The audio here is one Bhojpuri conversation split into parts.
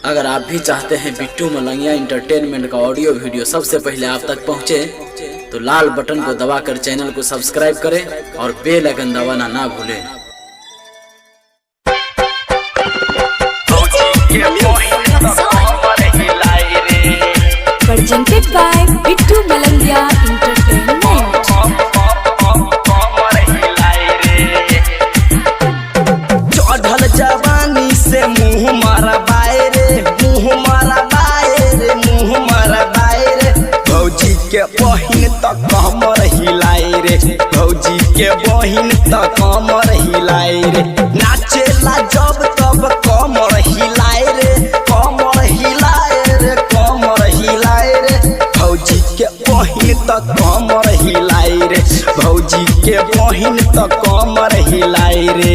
अगर आप भी चाहते हैं बिट्टू मलंगिया इंटरटेनमेंट का ऑडियो वीडियो सबसे पहले आप तक पहुंचे, तो लाल बटन को दबाकर चैनल को सब्सक्राइब करें और बेल आइकन दबाना ना भूलें। Presented by Bittu Malangia Entertainment। चढ़ल जवानी से मुँह मारा बायरे, मुँह मारा बायरे, मुँह मारा बायरे। भौजी के बहिन तक कमर हिलाई रे, भौजी के बहिन तक कमर हिलाई रे। नाचेला जब तब कमर हिलाई रे, कमर हिलाई रे, कमर हिलाई रे। भौजी के बहिन तक कमर हिलाई रे, भौजी के बहिन तक कमर हिलाई रे।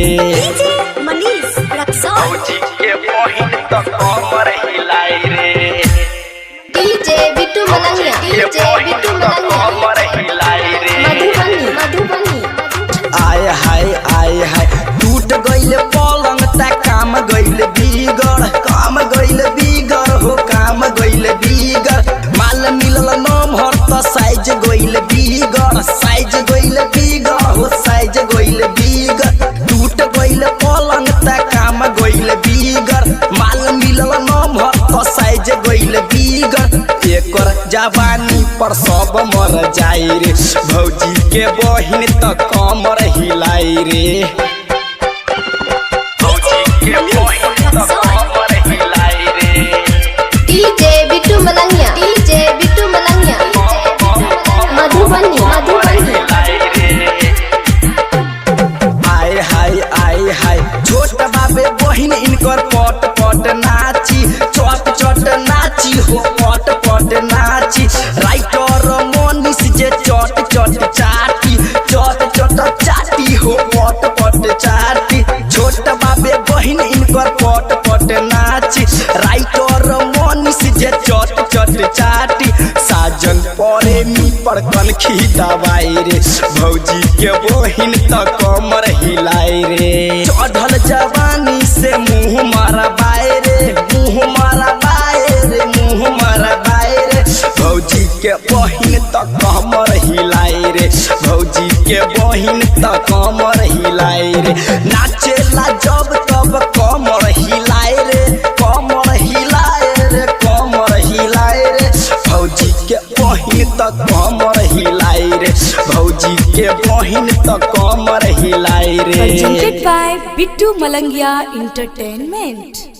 भौजी के बहिन तक कमर हिलाई रे। डीजे बिट्टू मलंगिया, डीजे बिट्टू मलंगिया, कमर हिलाई रे। मधुबनी मधुबनी। आय हाय आय हाय, टूट गइल पलंग ता काम गइल बिगड़, काम गइल बिगड़ हो, काम गइल बिगड़। माल मिलल नम्हर त साइज गइल बिगड़, साइज गइल बिगड़ हो, साइज गइल बिगड़। टूट गइल पलंग ता काम गइल बिगड़, माल मिलल नम्हर त साइज गइल बिगड़। एकर जवानी पर सब मर जाई रे, भौजी के बहिन त कमर हिलाई रे। भौजी के बहिन त कमर हिलाई रे। DJ Bittu Malangiya, DJ Bittu Malangiya, Madhubani Madhubani. आय हाय आय हाय, छोट बाबे बहिन इनकर पट पट नाची, चट चट नाची हो, पट पट नाची। राइटर मोनिस जे चट चट चाटी, चट चट चाटी हो, पट पट चाटी। छोट बाबे बहिन इनकर पट पट नाची, राइटर मोनिस जे चट चट चाटी। साजन प्रेमी पर कनखी दवाई रे, भौजी के बहिन त कमर हिलाई रे। चढ़ल जवानी से मुँह मारा बायरे, मुँह मारा बायरे, मुँह मारा बायरे। भौजी के बहिन त कमर हिलाई रे, भौजी के बहिन त कमर हिलाई रे। नाचेला जब तब कमर हिलाई रे, कमर हिलाई रे, कमर हिलाई रे। भौजी के बहिन त कमर हिलाई रे, भौजी के बहिन त कमर हिलाई रे। Presented by Bittu Malangia Entertainment।